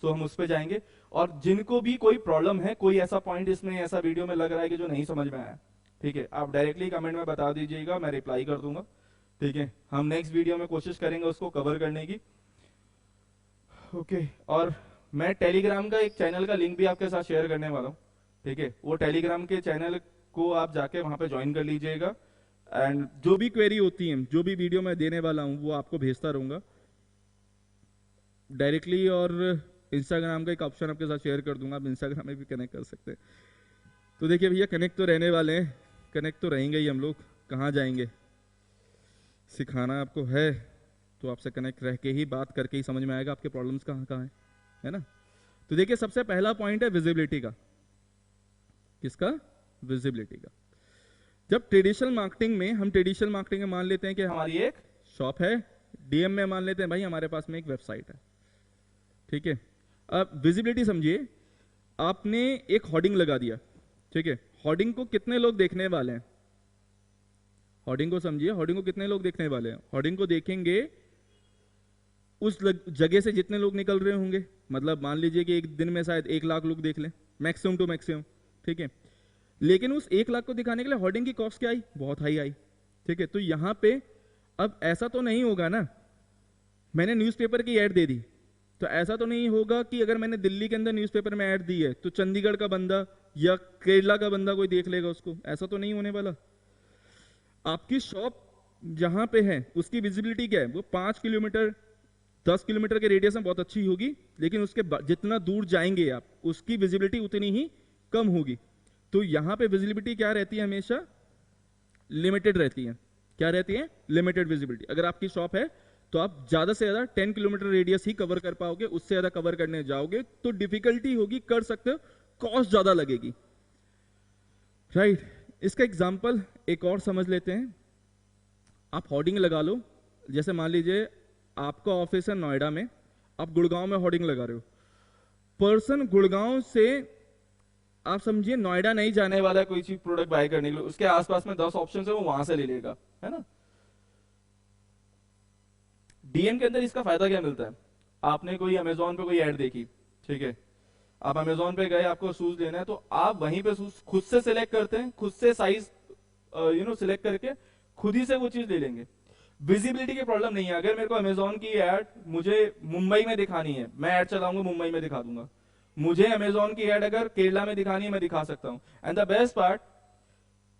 so हम उस पर जाएंगे। और जिनको भी कोई प्रॉब्लम है, कोई ऐसा पॉइंट इसमें ऐसा वीडियो में लग रहा है कि जो नहीं समझ में आया, ठीक है, आप डायरेक्टली कमेंट में बता दीजिएगा, मैं रिप्लाई कर दूंगा, ठीक है। हम नेक्स्ट वीडियो में कोशिश करेंगे उसको कवर करने की। ओके, और मैं टेलीग्राम का एक चैनल का लिंक भी आपके साथ शेयर करने वाला हूँ, ठीक है। वो टेलीग्राम के चैनल को आप जाके वहां पे ज्वाइन कर लीजिएगा, एंड जो भी क्वेरी होती है, जो भी वीडियो मैं देने वाला हूँ वो आपको भेजता रहूंगा डायरेक्टली। और इंस्टाग्राम का एक ऑप्शन आपके साथ शेयर कर दूंगा, आप इंस्टाग्राम में भी कनेक्ट कर सकते हैं। तो देखिए भैया, कनेक्ट तो रहने वाले हैं, कनेक्ट तो रहेंगे ही हम लोग, कहाँ जाएंगे। सिखाना आपको है तो आपसे कनेक्ट रह के ही, बात करके ही समझ में आएगा आपके प्रॉब्लम्स कहाँ कहाँ है ना। तो देखिए सबसे पहला पॉइंट है विजिबिलिटी का। किसका? विजिबिलिटी का। जब ट्रेडिशनल मार्केटिंग में, हम ट्रेडिशनल मार्केटिंग में मान लेते हैं कि हमारी एक शॉप है, डीएम में मान लेते हैं भाई हमारे पास में एक वेबसाइट है, ठीक है। अब विजिबिलिटी समझिए, आपने एक होर्डिंग लगा दिया, ठीक है। होर्डिंग को कितने लोग देखने वाले हैं? होर्डिंग को समझिए, होर्डिंग को कितने लोग देखने वाले हैं? होर्डिंग को देखेंगे उस जगह से जितने लोग निकल रहे होंगे। मतलब मान लीजिए कि एक दिन में शायद 1 लाख लोग देख लें, मैक्सिमम टू मैक्सिमम, ठीक है। लेकिन उस 1 लाख को दिखाने के लिए होर्डिंग की कॉस्ट क्या आई? बहुत हाई आई, ठीक है। तो यहां पे अब ऐसा तो नहीं होगा ना, मैंने न्यूज़पेपर की ऐड दे दी, तो ऐसा तो नहीं होगा कि अगर मैंने दिल्ली के अंदर न्यूज़पेपर में ऐड दी है तो चंडीगढ़ का बंदा या केरला का बंदा कोई देख लेगा उसको, ऐसा तो नहीं होने वाला। आपकी शॉप जहां पे है उसकी विजिबिलिटी क्या है? वो 5 किलोमीटर 10 किलोमीटर के रेडियस में बहुत अच्छी होगी, लेकिन उसके जितना दूर जाएंगे आप उसकी विजिबिलिटी उतनी ही कम होगी। तो यहां पे विजिबिलिटी क्या रहती है? हमेशा लिमिटेड रहती है। क्या रहती है? Limited visibility. अगर आपकी शॉप है तो आप ज्यादा से ज्यादा 10 किलोमीटर रेडियस ही कवर कर पाओगे, उससे ज्यादा कवर करने जाओगे तो डिफिकल्टी होगी, कर सकते हो, कॉस्ट ज्यादा लगेगी, राइट। इसका एग्जाम्पल एक और समझ लेते हैं। आप होर्डिंग लगा लो, जैसे मान लीजिए आपका ऑफिस है नोएडा में, आप गुड़गांव में होर्डिंग लगा रहे हो। पर्सन गुड़गांव से आप समझिए नोएडा नहीं जाने वाला है कोई चीज प्रोडक्ट बाय करने के लिए, उसके आसपास में 10 ऑप्शन है, वो वहां से ले लेगा, है ना। डीएम के अंदर इसका फायदा क्या मिलता है? आपने कोई अमेजोन पे कोई ऐड देखी, ठीक है, आप अमेजोन पे गए, आपको शूज लेना है, तो आप वहीं पे शूज खुद से सिलेक्ट करते हैं, खुद से साइज सिलेक्ट करके खुद ही से वो चीज ले लेंगे। विजिबिलिटी की प्रॉब्लम नहीं है। अगर मेरे को अमेजोन की ऐड मुझे मुंबई में दिखानी है, मैं ऐड चलाऊंगा, मुंबई में दिखा दूंगा। मुझे अमेजोन की ऐड अगर केरला में दिखानी है, मैं दिखा सकता हूं। And the best part,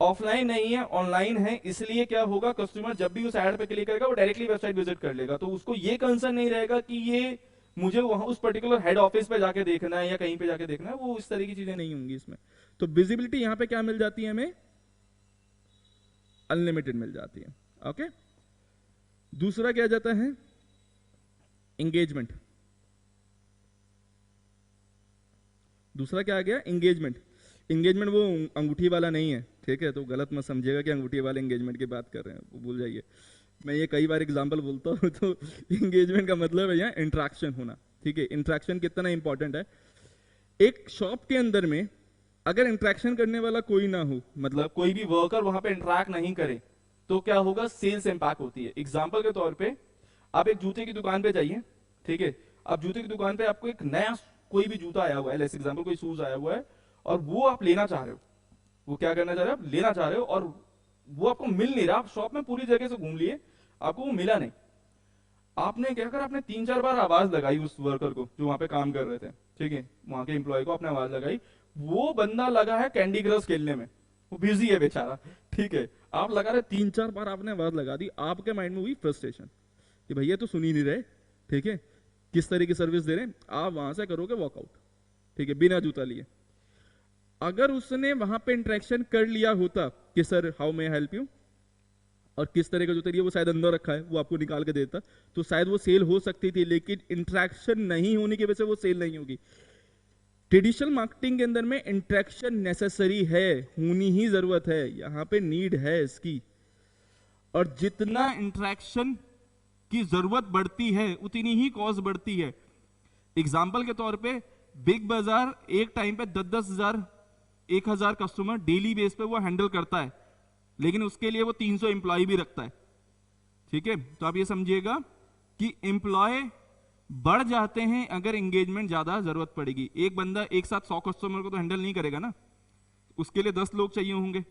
offline नहीं है, ऑनलाइन है, इसलिए क्या होगा, कस्टमर जब भी उस ऐड पे क्लिक करेगा वो डायरेक्टली वेबसाइट विजिट कर लेगा, तो उसको ये कंसर्न नहीं रहेगा कि ये मुझे वहां उस पर्टिकुलर हेड ऑफिस पे जाके देखना है या कहीं पे जाके देखना है, वो इस तरह की चीजें नहीं होंगी इसमें। तो विजिबिलिटी यहां पे क्या मिल जाती है हमें, अनलिमिटेड मिल जाती है। ओके, दूसरा क्या जाता है, एंगेजमेंट। दूसरा क्या आ गया, एंगेजमेंट। एंगेजमेंट वो अंगूठी वाला नहीं है, ठीक है, तो गलत मत समझिएगा कि अंगूठी वाले एंगेजमेंट की बात कर रहे हैं, वो भूल जाइए। मैं ये कई बार एग्जांपल बोलता हूँ तो एंगेजमेंट का मतलब है यहाँ इंटरेक्शन होना, ठीक है। इंटरेक्शन कितना इंपॉर्टेंट है, एक शॉप के अंदर में अगर इंटरेक्शन करने वाला कोई ना हो, मतलब कोई भी वर्कर वहां पे इंटरेक्ट नहीं करे, तो क्या होगा, सेल्स इंपैक्ट होती है। एग्जांपल के तौर पे आप एक जूते की दुकान पे जाइए, ठीक है, आप जूते की दुकान पे आपको एक नया कोई भी जूता आया हुआ है, जैसे एग्जांपल कोई शूज आया हुआ है, और वो आप लेना चाह रहे हो, वो क्या करना चाह रहे हो, आप लेना चाह रहे हो, और वो आपको मिल नहीं रहा, आप शॉप में पूरी जगह से घूम लिए, आपको वो मिला नहीं। आपने क्या करा, आपने 3-4 बार आवाज लगाई उस वर्कर को जो वहां पे काम कर रहे थे, ठीक है, वहां के एम्प्लॉय को आपने आवाज लगाई, वो बंदा लगा है कैंडी क्रश खेलने में, वो बिजी है बेचारा, ठीक है, आप लगा रहे 3-4 बार आपने आवाज लगा दी, आपके माइंड में हुई फ्रस्ट्रेशन कि भैया तो सुन ही नहीं रहे, ठीक है, किस तरह की सर्विस दे रहे हैं, आप वहां से करोगे वॉकआउट, ठीक है, बिना जूता लिए। अगर उसने वहां पे इंटरेक्शन कर लिया होता कि sir how may help you, और किस तरह का जूता लिए, वो शायद अंदर रखा है, वो आपको निकाल के देता, तो शायद वो सेल हो सकती थी, लेकिन इंटरेक्शन नहीं होने की वजह से वो सेल नहीं होगी। ट्रेडिशनल मार्केटिंग के अंदर में इंटरेक्शन नेसेसरी है, होनी ही जरूरत है, यहां पे नीड है इसकी, और जितना इंटरेक्शन की जरूरत बढ़ती है उतनी ही कॉस्ट बढ़ती है। एग्जाम्पल के तौर पे बिग बाजार एक टाइम पे 10-10 हजार 1,000 कस्टमर डेली बेस पे वो हैंडल करता है, लेकिन उसके लिए वो 300 एम्प्लॉय भी रखता है, ठीक है। तो आप ये समझिएगा कि एम्प्लॉय बढ़ जाते हैं अगर एंगेजमेंट ज्यादा जरूरत पड़ेगी। एक बंदा एक साथ 100 कस्टमर को तो हैंडल नहीं करेगा ना, उसके लिए 10 लोग चाहिए होंगे,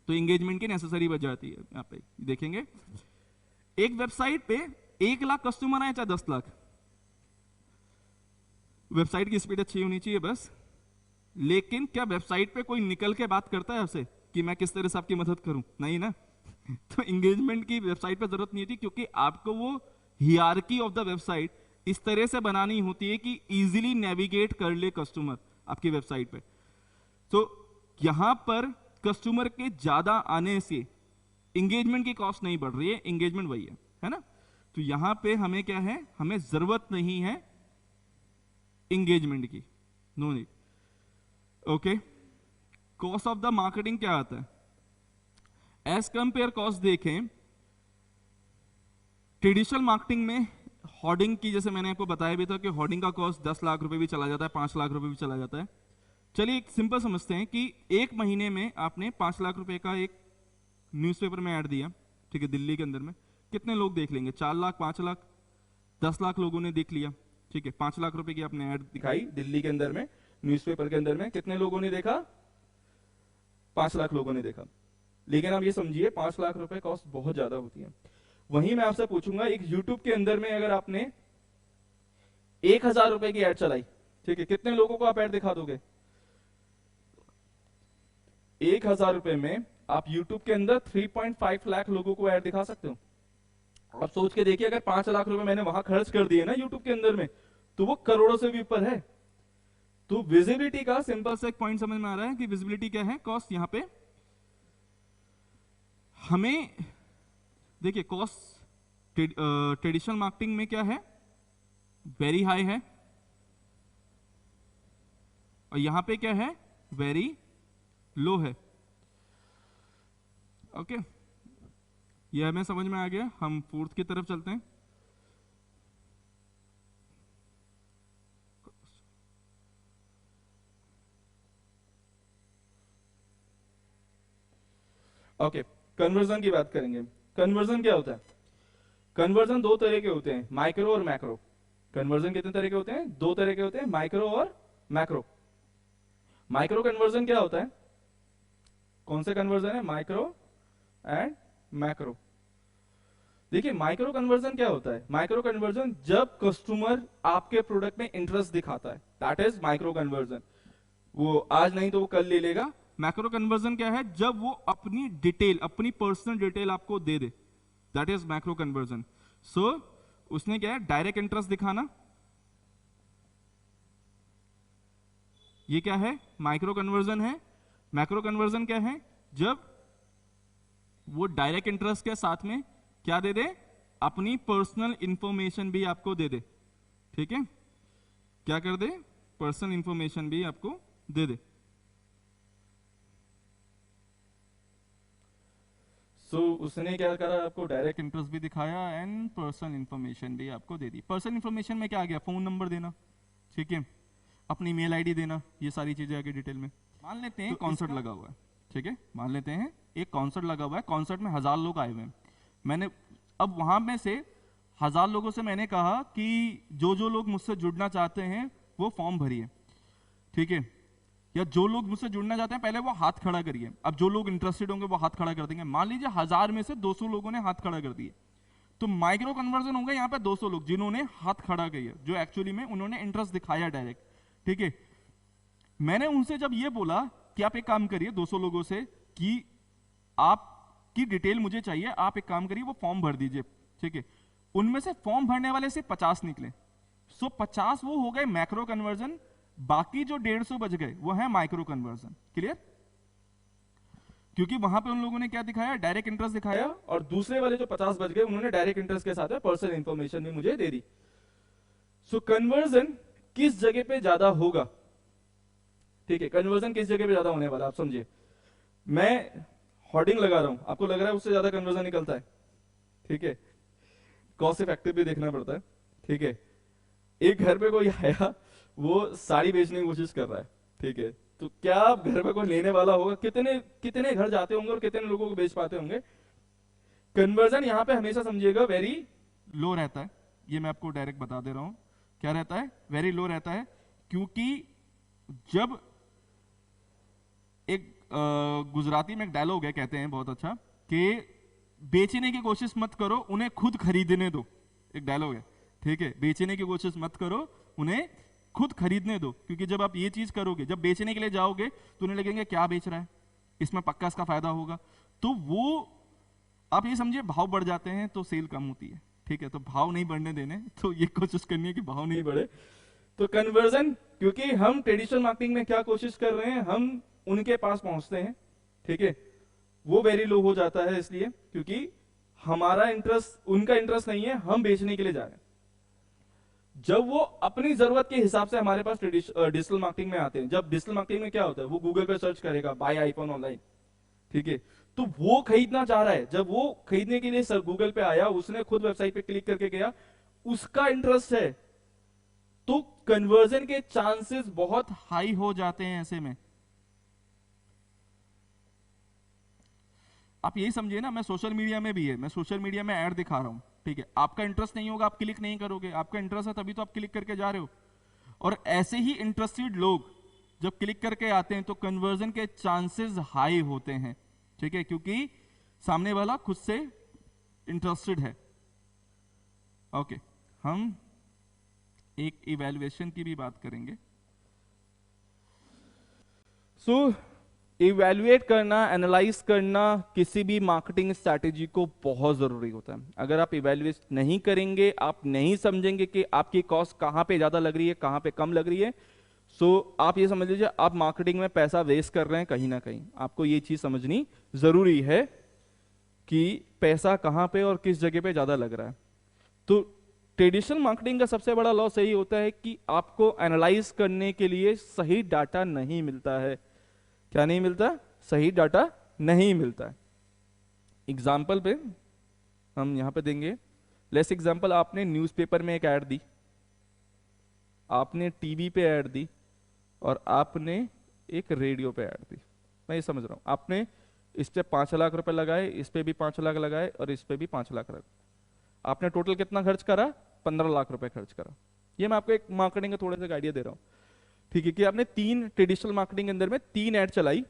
तो एंगेजमेंट की नेसेसरी बच जाती है। यहाँ पे देखेंगे एक वेबसाइट पे 1 लाख कस्टमर आए चाहे 10 लाख, वेबसाइट की स्पीड अच्छी होनी चाहिए बस। लेकिन क्या वेबसाइट पे कोई निकल के बात करता है आपसे कि मैं किस तरह से आपकी मदद करूं, नहीं ना। तो एंगेजमेंट की वेबसाइट पे जरूरत नहीं होती, क्योंकि आपको वो हियरार्की ऑफ द वेबसाइट इस तरह से बनानी होती है कि इजीली नेविगेट कर ले कस्टमर आपकी वेबसाइट पे। तो यहां पर कस्टमर के ज्यादा आने से एंगेजमेंट की कॉस्ट नहीं बढ़ रही है, एंगेजमेंट वही है ना। तो यहां पे हमें क्या है, हमें जरूरत नहीं है एंगेजमेंट की, no need. Okay, cost of the marketing क्या आता है, एज कंपेयर कॉस्ट देखें ट्रेडिशनल मार्केटिंग में होर्डिंग की, जैसे मैंने आपको बताया भी था कि होर्डिंग का कॉस्ट 10 लाख रुपए भी चला जाता है, 5 लाख रुपए भी चला जाता है। चलिए एक सिंपल समझते हैं कि एक महीने में आपने 5 लाख रुपए का एक न्यूज़पेपर में ऐड दिया, ठीक है, दिल्ली के अंदर में कितने लोग देख लेंगे, 4 लाख, 5 लाख, 10 लाख लोगों ने देख लिया, ठीक है। 5 लाख रुपए की आपने ऐड दिखाई दिल्ली के अंदर में, न्यूज़पेपर के अंदर में कितने लोगों ने देखा, 5 लाख लोगों ने देखा। लेकिन आप ये समझिए 5 लाख रुपए कॉस्ट बहुत ज्यादा होती है। वहीं मैं आपसे पूछूंगा एक यूट्यूब के अंदर में अगर आपने 1,000 रुपए की ऐड चलाई, ठीक है, कितने लोगों को आप ऐड दिखा दोगे, 1,000 रुपए में आप यूट्यूब के अंदर 3.5 लाख लोगों को ऐड दिखा सकते हो। आप सोच के देखिए अगर 5 लाख रुपए मैंने वहां खर्च कर दिए ना यूट्यूब के अंदर में, तो वो करोड़ों से भी ऊपर है। तो विजिबिलिटी का सिंपल से एक पॉइंट समझ में आ रहा है कि विजिबिलिटी क्या है, कॉस्ट। यहां पे हमें देखिए कॉस्ट ट्रेडिशनल मार्केटिंग में क्या है, वेरी हाई है, और यहां पे क्या है, वेरी लो है। ओके, ये हमें समझ में आ गया। हम फोर्थ की तरफ चलते हैं। ओके, कन्वर्जन की बात करेंगे। कन्वर्जन क्या होता है, कन्वर्जन 2 तरह के होते हैं, माइक्रो और मैक्रो। कन्वर्जन कितने तरह के होते हैं, 2 तरह के होते हैं, माइक्रो और मैक्रो। माइक्रो कन्वर्जन क्या होता है, कौन से कन्वर्जन है, माइक्रो एंड मैक्रो। देखिए माइक्रो कन्वर्जन क्या होता है, माइक्रो कन्वर्जन जब कस्टमर आपके प्रोडक्ट में इंटरेस्ट दिखाता है, दैट इज माइक्रो कन्वर्जन। वो आज नहीं तो वो कल ले लेगा। मैक्रो कन्वर्जन क्या है, जब वो अपनी डिटेल, अपनी पर्सनल डिटेल आपको दे दे, दैट इज मैक्रो कन्वर्जन। सो उसने क्या है, डायरेक्ट इंटरेस्ट दिखाना, ये क्या है, माइक्रो कन्वर्जन है। मैक्रो कन्वर्जन क्या है, जब वो डायरेक्ट इंटरेस्ट के साथ में क्या दे दे, अपनी पर्सनल इंफॉर्मेशन भी आपको दे दे। ठीक है, क्या कर दे, पर्सनल इंफॉर्मेशन भी आपको दे दे। उसने क्या करा, आपको डायरेक्ट इंटरेस्ट भी दिखाया एंड पर्सनल इंफॉर्मेशन भी आपको दे दी। पर्सनल इंफॉर्मेशन में क्या आ गया, फोन नंबर देना, ठीक है, अपनी मेल आईडी देना, ये सारी चीजें आगे डिटेल में। मान लेते हैं कॉन्सर्ट लगा हुआ है, ठीक है, मान लेते हैं एक कॉन्सर्ट लगा हुआ है, कॉन्सर्ट में 1000 लोग आए हुए हैं। मैंने अब वहां में से 1000 लोगों से मैंने कहा कि जो जो लोग मुझसे जुड़ना चाहते हैं वो फॉर्म भरिए, ठीक है, या जो लोग मुझसे जुड़ना चाहते हैं पहले वो हाथ खड़ा करिए। अब जो लोग इंटरेस्टेड होंगे वो हाथ खड़ा कर देंगे। मान लीजिए 1000 में से 200 लोगों ने हाथ खड़ा कर दिए, तो माइक्रो कन्वर्जन होगा यहाँ पे 200 लोग जिन्होंने हाथ खड़ा किया, जो एक्चुअली में उन्होंने इंटरेस्ट दिखाया डायरेक्ट, ठीक है। मैंने उनसे जब ये बोला कि आप एक काम करिए 200 लोगों से कि आपकी डिटेल मुझे चाहिए, आप एक काम करिए वो फॉर्म भर दीजिए, ठीक है। उनमें से फॉर्म भरने वाले से 50 निकले, सो 50 वो हो गए मैक्रो कन्वर्जन, बाकी जो 150 बच गए वो है माइक्रो कन्वर्जन। क्लियर, क्योंकि वहां पे उन लोगों ने क्या दिखाया, डायरेक्ट इंटरेस्ट दिखाया, और दूसरे वाले जो 50 बच गए उन्होंने डायरेक्ट इंटरेस्ट के साथ पर्सनल इंफॉर्मेशन भी मुझे दे दी। सो कन्वर्जन किस जगह पे ज्यादा होगा, ठीक है, कन्वर्जन किस जगह पे ज्यादा होने वाला, आप समझिए। मैं होर्डिंग लगा रहा हूं, आपको लग रहा है उससे ज्यादा कन्वर्जन निकलता है, ठीक है, कॉस्ट इफेक्टिव भी देखना पड़ता है, ठीक है। एक घर पे कोई आया, वो साड़ी बेचने की कोशिश कर रहा है, ठीक है, तो क्या घर पे कोई लेने वाला होगा, कितने कितने घर जाते होंगे और कितने लोगों को बेच पाते होंगे। कन्वर्जन यहां पे हमेशा समझिएगा वेरी लो रहता है, ये मैं आपको डायरेक्ट बता दे रहा हूं, क्या रहता है, वेरी लो रहता है। क्योंकि जब एक गुजराती में एक डायलॉग है, कहते हैं बहुत अच्छा, कि बेचने की कोशिश मत करो, उन्हें खुद खरीदने दो, एक डायलॉग है, ठीक है, बेचने की कोशिश मत करो, उन्हें खुद खरीदने दो। क्योंकि जब आप ये चीज करोगे, जब बेचने के लिए जाओगे तो उन्हें लगेंगे क्या बेच रहा है, इसमें पक्का इसका फायदा होगा, तो वो आप ये समझिए भाव बढ़ जाते हैं तो सेल कम होती है, ठीक है। तो भाव नहीं बढ़ने देने, तो ये कोशिश करनी है कि भाव नहीं बढ़े। तो कन्वर्जन, क्योंकि हम ट्रेडिशनल मार्केटिंग में क्या कोशिश कर रहे हैं, हम उनके पास पहुंचते हैं, ठीक है, वो वेरी लो हो जाता है, इसलिए क्योंकि हमारा इंटरेस्ट, उनका इंटरेस्ट नहीं है, हम बेचने के लिए जा रहे हैं। जब वो अपनी जरूरत के हिसाब से हमारे पास डिजिटल मार्केटिंग में आते हैं, जब डिजिटल मार्केटिंग में क्या होता है, वो गूगल पे सर्च करेगा बाय आईफोन ऑनलाइन, ठीक है, तो वो खरीदना चाह रहा है, जब वो खरीदने के लिए सर गूगल पे आया, उसने खुद वेबसाइट पे क्लिक करके गया, उसका इंटरेस्ट है, तो कन्वर्जन के चांसेस बहुत हाई हो जाते हैं ऐसे में। आप यही समझिए ना, मैं सोशल मीडिया में भी है, मैं सोशल मीडिया में ऐड दिखा रहा हूं, ठीक है, आपका इंटरेस्ट नहीं होगा, आप क्लिक नहीं करोगे, आपका इंटरेस्ट है तभी तो आप क्लिक करके जा रहे हो। और ऐसे ही इंटरेस्टेड लोग जब क्लिक करके आते हैं तो कन्वर्जन के चांसेस हाई होते हैं, ठीक है, क्योंकि सामने वाला खुद से इंटरेस्टेड है। ओके, हम एक इवैल्यूएशन की भी बात करेंगे। इवैल्यूएट करना, एनालाइज करना किसी भी मार्केटिंग स्ट्रैटेजी को बहुत जरूरी होता है। अगर आप इवैल्यूएट नहीं करेंगे, आप नहीं समझेंगे कि आपकी कॉस्ट कहां पे ज्यादा लग रही है, कहां पे कम लग रही है, आप ये समझ लीजिए आप मार्केटिंग में पैसा वेस्ट कर रहे हैं कहीं ना कहीं। आपको ये चीज समझनी जरूरी है कि पैसा कहां पे और किस जगह पे ज्यादा लग रहा है। तो ट्रेडिशनल मार्केटिंग का सबसे बड़ा लॉस यही होता है कि आपको एनालाइज करने के लिए सही डाटा नहीं मिलता है। क्या नहीं मिलता? सही डाटा नहीं मिलता है। एग्जाम्पल पे हम यहां पे देंगे, लेट्स एग्जाम्पल, आपने न्यूज़पेपर में एक ऐड दी, आपने टीवी पे ऐड दी, और आपने एक रेडियो पे ऐड दी। मैं ये समझ रहा हूं, आपने इस पे 5 लाख रुपए लगाए, इस पे भी 5 लाख लगाए, और इस पे भी 5 लाख लगाए। आपने टोटल कितना खर्च करा? 15 लाख रुपए खर्च करा। ये मैं आपको एक मार्केटिंग का थोड़ा सा आइडिया दे रहा हूँ, ठीक है, कि आपने 3 ट्रेडिशनल मार्केटिंग के अंदर में 3 ऐड चलाई,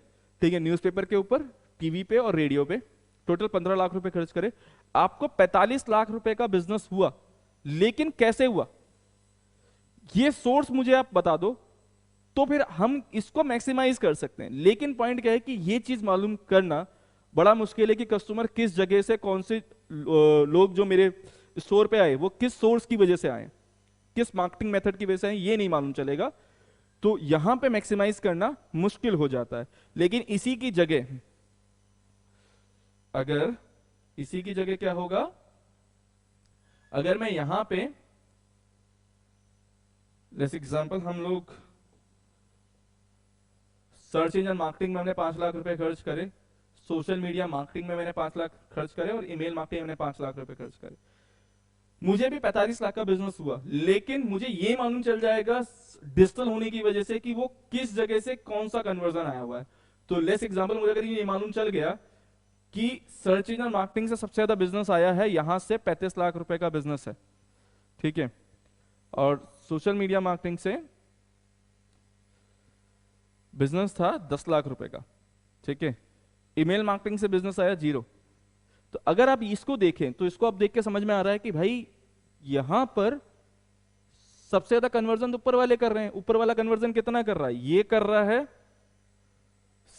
ठीक है, न्यूज़पेपर के ऊपर, टीवी पे और रेडियो पे, टोटल 15 लाख रुपए खर्च करे, आपको 45 लाख रुपए का बिजनेस हुआ। लेकिन कैसे हुआ, ये सोर्स मुझे आप बता दो, तो फिर हम इसको मैक्सिमाइज कर सकते हैं। लेकिन पॉइंट क्या है कि ये चीज मालूम करना बड़ा मुश्किल है कि कस्टमर किस जगह से, कौन से लोग जो मेरे स्टोर पे आए वो किस सोर्स की वजह से आए, किस मार्केटिंग मेथड की वजह से आए, ये नहीं मालूम चलेगा। तो यहां पे मैक्सिमाइज करना मुश्किल हो जाता है। लेकिन इसी की जगह, अगर इसी की जगह क्या होगा, अगर मैं यहां पे जैसे एग्जांपल हम लोग सर्च इंजन मार्केटिंग में हमने 5 लाख रुपए खर्च करे, सोशल मीडिया मार्केटिंग में मैंने 5 लाख खर्च करे, और ईमेल मार्केटिंग में मैंने 5 लाख रुपए खर्च करे, मुझे भी 45 लाख का बिजनेस हुआ। लेकिन मुझे ये मालूम चल जाएगा डिजिटल होने की वजह से कि वो किस जगह से कौन सा कन्वर्जन आया हुआ है। तो लेस एग्जांपल, मुझे अगर ये मालूम चल गया कि सर्च इंजन मार्केटिंग से सबसे ज्यादा बिजनेस आया है, यहां से 35 लाख रुपए का बिजनेस है, ठीक है, और सोशल मीडिया मार्केटिंग से बिजनेस था 10 लाख रुपए का, ठीक है, ईमेल मार्केटिंग से बिजनेस आया 0। तो अगर आप इसको देखें तो इसको आप देख के समझ में आ रहा है कि भाई यहां पर सबसे ज्यादा कन्वर्जन तो ऊपर वाले कर रहे हैं। ऊपर वाला कन्वर्जन कितना कर रहा है, ये कर रहा है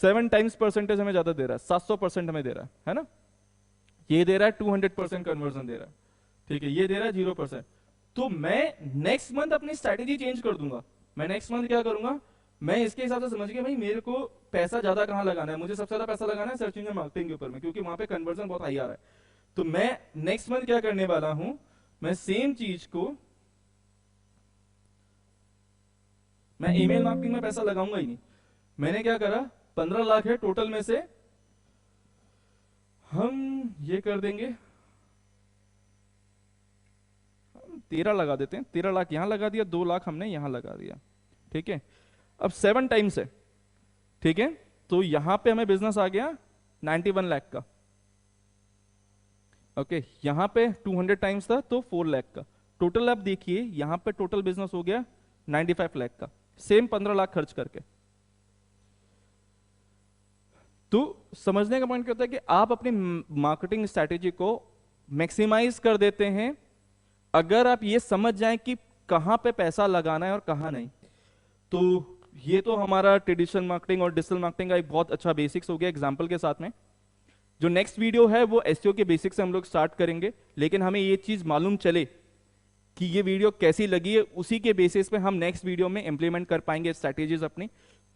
7 टाइम्स परसेंटेज हमें ज्यादा दे रहा है, 700% हमें दे रहा है ना, ये दे रहा है 200% कन्वर्जन दे रहा है, ठीक है, ये दे रहा है 0%। तो मैं नेक्स्ट मंथ अपनी स्ट्रैटेजी चेंज कर दूंगा। मैं नेक्स्ट मंथ क्या करूंगा, मैं इसके हिसाब से समझ गया भाई मेरे को पैसा ज्यादा कहां लगाना है, मुझे सबसे ज्यादा पैसा लगाना है सर्च इंजन मार्केटिंग के ऊपर में, क्योंकि वहां पे कन्वर्जन बहुत हाई आ रहा है। तो मैं नेक्स्ट मंथ क्या करने वाला हूं, मैं सेम चीज को मैं ईमेल मार्केटिंग में पैसा लगाऊंगा ही नहीं। मैंने क्या करा, 15 लाख है टोटल में से हम ये कर देंगे, 13 लगा देते हैं, 13 लाख यहां लगा दिया, 2 लाख हमने यहां लगा दिया, ठीक है। अब 7 टाइम्स है, ठीक है, तो यहां पे हमें बिजनेस आ गया 91 लाख का, ओके, यहां पे 200 टाइम्स था तो 4 लाख का टोटल। आप देखिए यहां पे टोटल बिजनेस हो गया 95 लाख का, सेम 15 लाख खर्च करके। तो समझने का पॉइंट क्या होता है कि आप अपनी मार्केटिंग स्ट्रैटेजी को मैक्सिमाइज कर देते हैं अगर आप ये समझ जाएं कि कहां पे पैसा लगाना है और कहां नहीं। तो ये तो हमारा ट्रेडिशनल मार्केटिंग और डिजिटल मार्केटिंग का एक बहुत अच्छा बेसिक्स हो गया एग्जांपल के साथ में। जो नेक्स्ट वीडियो है वो एसईओ के बेसिक्स से हम लोग स्टार्ट करेंगे, लेकिन हमें ये चीज मालूम चले कि ये वीडियो कैसी लगी है, उसी के बेसिस पे हम नेक्स्ट वीडियो में इंप्लीमेंट कर पाएंगे स्ट्रैटेजीज अपनी।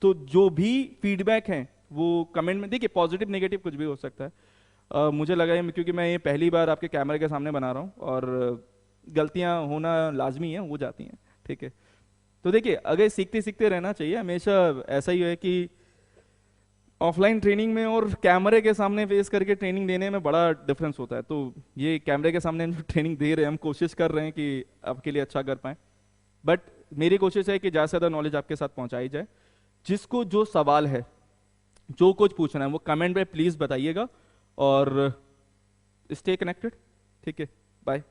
तो जो भी फीडबैक है वो कमेंट में देखिए, पॉजिटिव नेगेटिव कुछ भी हो सकता है। मुझे लगा है क्योंकि मैं ये पहली बार आपके कैमरे के सामने बना रहा हूँ और गलतियां होना लाजमी है, हो जाती हैं, ठीक है। तो देखिए अगर सीखते सीखते रहना चाहिए, हमेशा ऐसा ही है कि ऑफलाइन ट्रेनिंग में और कैमरे के सामने फेस करके ट्रेनिंग देने में बड़ा डिफरेंस होता है। तो ये कैमरे के सामने जो ट्रेनिंग दे रहे हैं, हम कोशिश कर रहे हैं कि आपके लिए अच्छा कर पाएं, बट मेरी कोशिश है कि ज़्यादा से ज़्यादा नॉलेज आपके साथ पहुंचाई जाए। जिसको जो सवाल है, जो कुछ पूछना है, वो कमेंट पे प्लीज़ बताइएगा और स्टे कनेक्टेड, ठीक है, बाय।